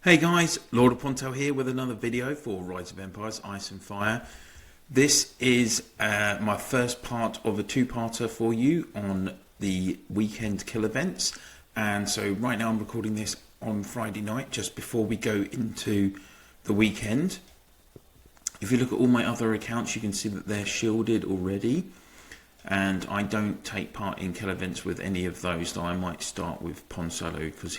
Hey guys, LordOfPondtail here with another video for Rise of Empires Ice and Fire. This is my first part of a two-parter for you on the weekend kill events. And so right now I'm recording this on Friday night just before we go into the weekend. If you look at all my other accounts, you can see that they're shielded already. And I don't take part in kill events with any of those, though I might start with Pond Solo because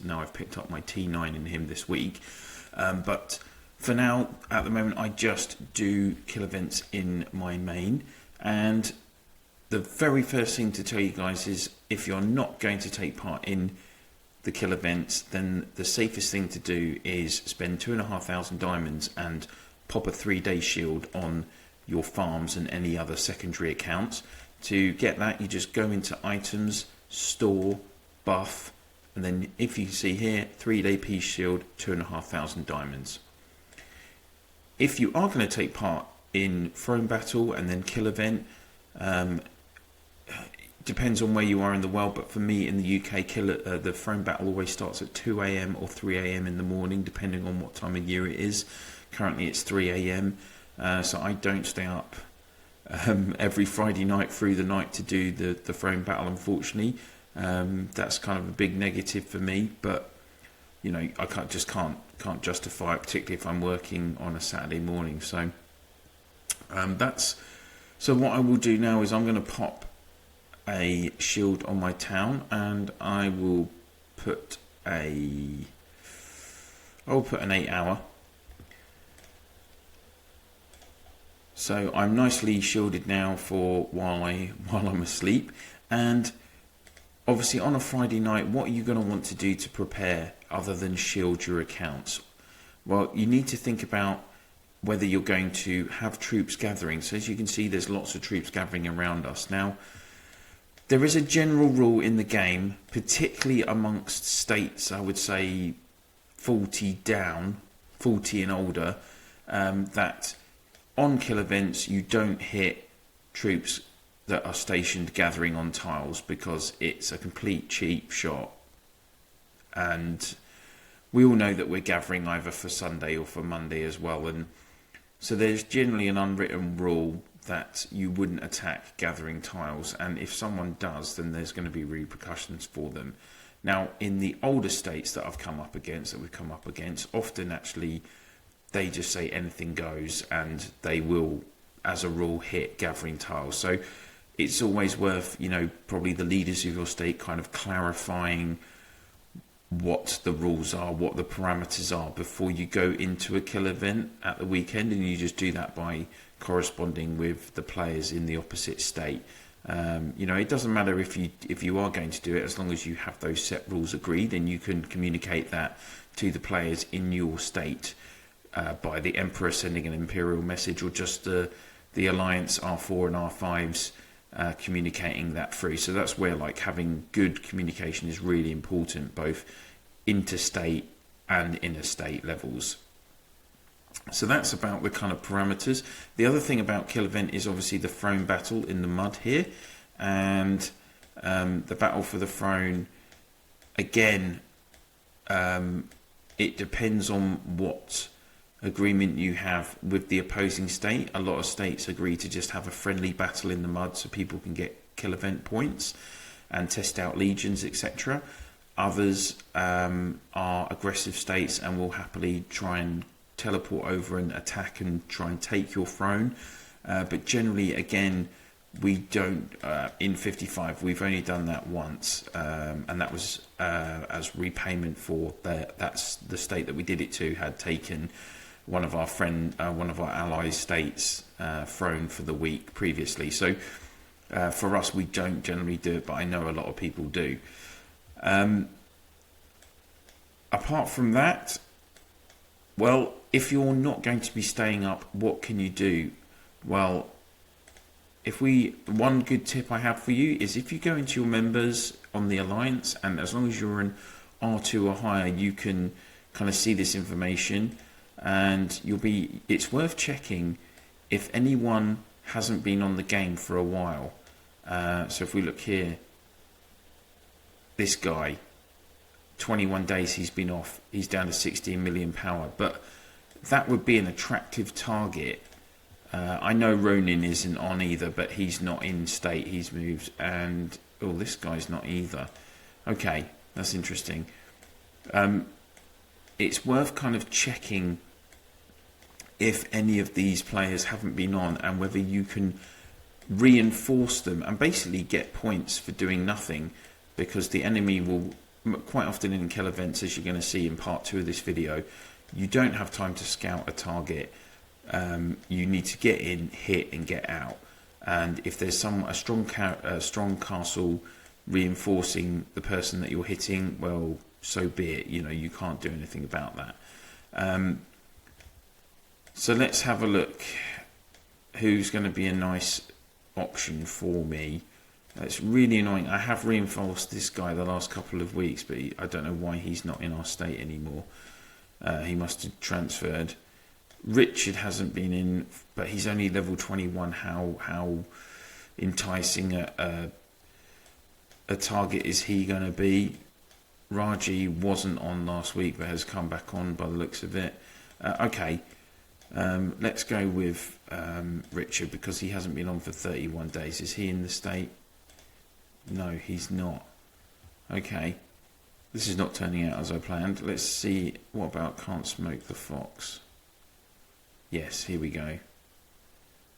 I've picked up my T9 in him this week. But for now, at the moment, I just do kill events in my main. And the very first thing to tell you guys is if you're not going to take part in the kill events, then the safest thing to do is spend 2,500 diamonds and pop a 3-day shield on your farms and any other secondary accounts. To get that, you just go into items, store, buff, and then if you can see here, 3-day peace shield, 2,500 diamonds. If you are going to take part in throne battle and then kill event, depends on where you are in the world, but for me in the UK, the throne battle always starts at 2 AM or 3 AM in the morning, depending on what time of year it is. Currently it's 3 AM. So I don't stay up every Friday night through the night to do the throne battle, unfortunately. That's kind of a big negative for me, but you know, I can't justify it, particularly if I'm working on a Saturday morning. So so what I will do now is I'm going to pop a shield on my town, and I will put an 8-hour. So I'm nicely shielded now for while I'm asleep. And obviously on a Friday night, what are you going to want to do to prepare other than shield your accounts? Well, you need to think about whether you're going to have troops gathering. So as you can see, there's lots of troops gathering around us. Now, there is a general rule in the game, particularly amongst states, I would say 40 down, 40 and older, that on kill events, you don't hit troops that are stationed gathering on tiles because it's a complete cheap shot. And we all know that we're gathering either for Sunday or for Monday as well. And so there's generally an unwritten rule that you wouldn't attack gathering tiles. And if someone does, then there's going to be repercussions for them. Now, in the older states that we've come up against, often actually they just say anything goes, and they will, as a rule, hit gathering tiles. So it's always worth, you know, probably the leaders of your state kind of clarifying what the rules are, what the parameters are before you go into a kill event at the weekend, and you just do that by corresponding with the players in the opposite state. You know, it doesn't matter if you are going to do it, as long as you have those set rules agreed, and you can communicate that to the players in your state. By the Emperor sending an Imperial message, or just the Alliance R4 and R5s communicating that through. So that's where like having good communication is really important, both interstate and interstate levels. So that's about the kind of parameters. The other thing about kill event is obviously the throne battle in the mud here, and the battle for the throne. Again, it depends on what agreement you have with the opposing state. A lot of states agree to just have a friendly battle in the mud so people can get kill event points and test out legions, etc. Others are aggressive states and will happily try and teleport over and attack and try and take your throne. But generally, again, we don't, in 55 we've only done that once, and that was as repayment for that's the state that we did it to had taken one of our allies' states' throne for the week previously. So for us, we don't generally do it, but I know a lot of people do. Apart from that, well, if you're not going to be staying up, what can you do? Well, one good tip I have for you is if you go into your members on the Alliance, and as long as you're an R2 or higher, you can kind of see this information, and it's worth checking if anyone hasn't been on the game for a while. So if we look here, this guy, 21 days he's been off, he's down to 16 million power. But that would be an attractive target. I know Ronin isn't on either, but he's not in state, he's moved. And, oh, this guy's not either. Okay, that's interesting. It's worth kind of checking if any of these players haven't been on and whether you can reinforce them and basically get points for doing nothing, because the enemy will, quite often in kill events, as you're going to see in part 2 of this video, you don't have time to scout a target. You need to get in, hit and get out, and if there's a strong castle reinforcing the person that you're hitting, well, so be it. You know, you can't do anything about that. So let's have a look who's going to be a nice option for me. It's really annoying. I have reinforced this guy the last couple of weeks, but I don't know why he's not in our state anymore. He must have transferred. Richard hasn't been in, but he's only level 21. How enticing a target is he going to be? Raji wasn't on last week, but has come back on by the looks of it. Okay, let's go with Richard, because he hasn't been on for 31 days. Is he in the state? No, he's not. Okay, this is not turning out as I planned. Let's see, what about Can't Smoke the Fox? Yes, here we go.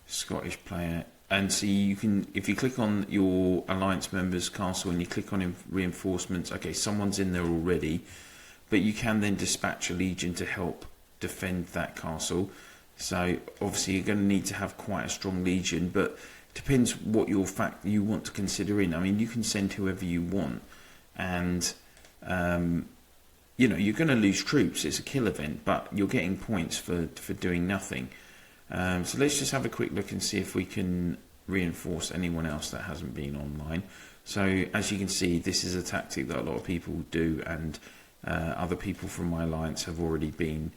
Scottish player. And see, you can, if you click on your alliance members castle and you click on reinforcements, okay, someone's in there already, but you can then dispatch a legion to help defend that castle. So obviously you're going to need to have quite a strong legion, but it depends what you want to consider in. I mean, you can send whoever you want, and you know, you're going to lose troops. It's a kill event, but you're getting points for doing nothing. So let's just have a quick look and see if we can reinforce anyone else that hasn't been online. So as you can see, this is a tactic that a lot of people do, and other people from my alliance have already been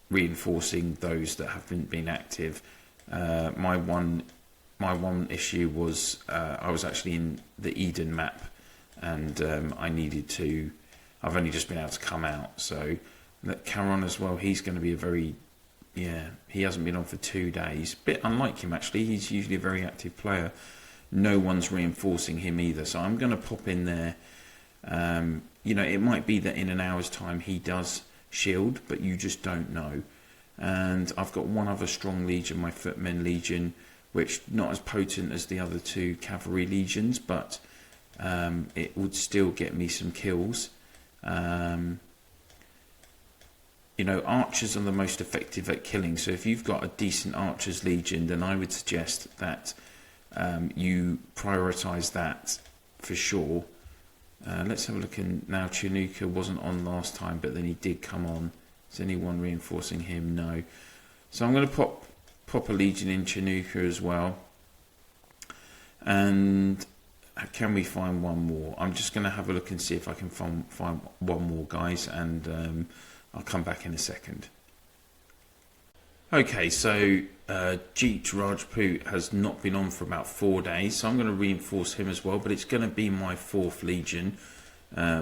reinforcing those that haven't been active. My one issue was I was actually in the Eden map, and I needed to. I've only just been able to come out. So Caron as well. He's going to be a very he hasn't been on for 2 days. Bit unlike him actually. He's usually a very active player. No one's reinforcing him either. So I'm going to pop in there. You know, it might be that in an hour's time he does shield, but you just don't know. And I've got one other strong legion, my Footmen Legion, which not as potent as the other 2 cavalry legions, but it would still get me some kills. You know, archers are the most effective at killing, so if you've got a decent archers legion, then I would suggest that you prioritise that for sure. Let's have a look in now. Chinooka wasn't on last time, but then he did come on. Is anyone reinforcing him? No. So I'm going to pop a legion in Chinooka as well. And can we find one more? I'm just going to have a look and see if I can find one more, guys, and I'll come back in a second. Okay, so Jeet Rajput has not been on for about 4 days, so I'm going to reinforce him as well, but it's going to be my 4th Legion,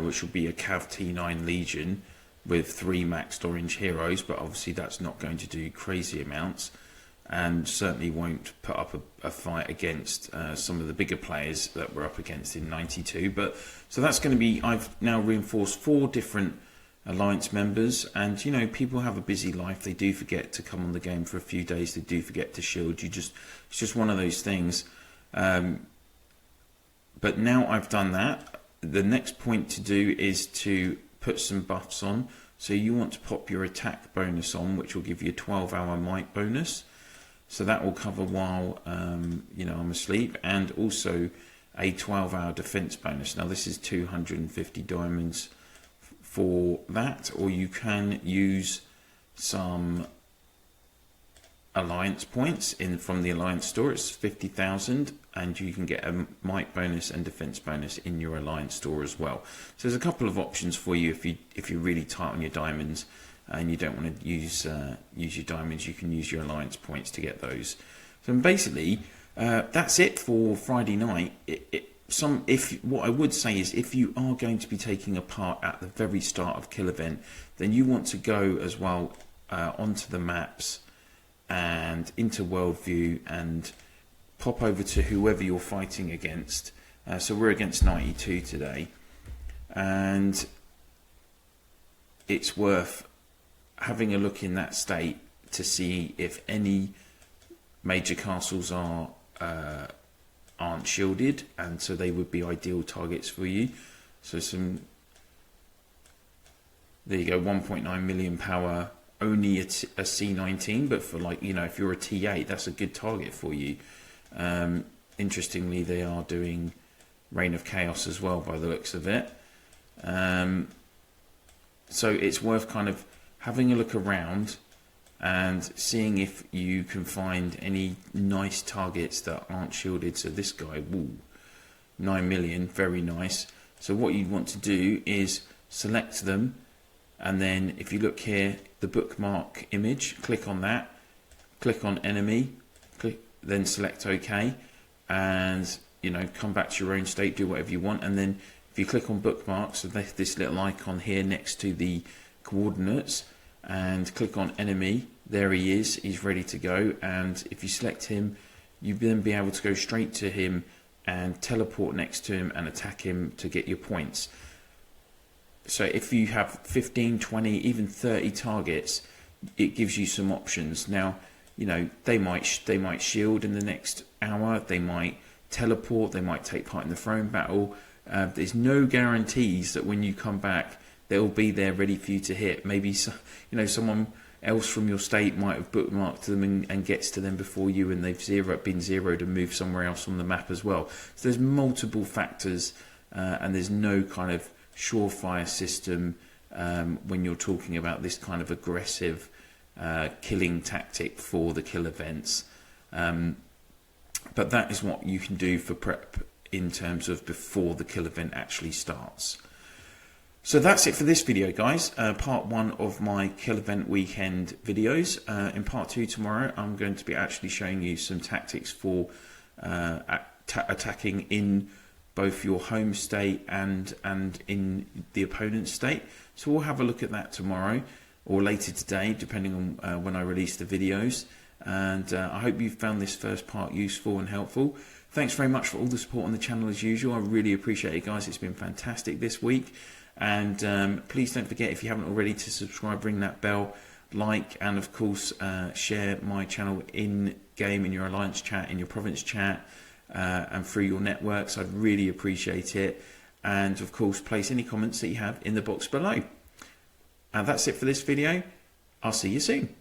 which will be a Cav T9 Legion with 3 maxed orange heroes, but obviously that's not going to do crazy amounts, and certainly won't put up a fight against some of the bigger players that we're up against in 92. But so that's going to be, I've now reinforced 4 different alliance members, and you know, people have a busy life. They do forget to come on the game for a few days. They do forget to shield. It's just one of those things. But now I've done that, the next point to do is to put some buffs on. So you want to pop your attack bonus on, which will give you a 12-hour might bonus. So that will cover while you know, I'm asleep, and also a 12-hour defense bonus. Now this is 250 diamonds for that, or you can use some alliance points from the alliance store. It's 50,000, and you can get a might bonus and defense bonus in your alliance store as well. So there's a couple of options for you if you're really tight on your diamonds and you don't want to use your diamonds. You can use your alliance points to get those. So basically that's it for Friday night. what I would say is, if you are going to be taking a part at the very start of kill event, then you want to go as well onto the maps and into world view and pop over to whoever you're fighting against. So we're against 92 today, and it's worth having a look in that state to see if any major castles aren't shielded, and so they would be ideal targets for you. So there you go, 1.9 million power, only a C19, but for, like, you know, if you're a T8, that's a good target for you. Interestingly, they are doing Reign of Chaos as well by the looks of it. So it's worth kind of having a look around and seeing if you can find any nice targets that aren't shielded. So this guy, woo, 9 million, very nice. So what you want to do is select them, and then if you look here, the bookmark image, click on that, click on enemy, then select OK, and, you know, come back to your own state, do whatever you want. And then if you click on bookmarks, so this little icon here next to the coordinates, and click on enemy, there he is, he's ready to go. And if you select him, you then be able to go straight to him and teleport next to him and attack him to get your points. So if you have 15, 20, even 30 targets, it gives you some options. Now, you know, they might shield in the next hour, they might teleport, they might take part in the throne battle. There's no guarantees that when you come back, they'll be there ready for you to hit. Maybe, you know, someone else from your state might have bookmarked them and gets to them before you, and they've been zeroed and moved somewhere else on the map as well. So there's multiple factors, and there's no kind of surefire system when you're talking about this kind of aggressive killing tactic for the kill events. But that is what you can do for prep in terms of before the kill event actually starts. So that's it for this video, guys. Part 1 of my kill event weekend videos. In part 2 tomorrow, I'm going to be actually showing you some tactics for attacking in both your home state and in the opponent's state. So we'll have a look at that tomorrow or later today, depending on when I release the videos. And I hope you found this first part useful and helpful. Thanks very much for all the support on the channel as usual. I really appreciate it, guys. It's been fantastic this week. And please don't forget, if you haven't already, to subscribe, ring that bell, like, and of course share my channel in game, in your alliance chat, in your province chat, and through your networks. I'd really appreciate it. And of course, place any comments that you have in the box below. And that's it for this video. I'll see you soon.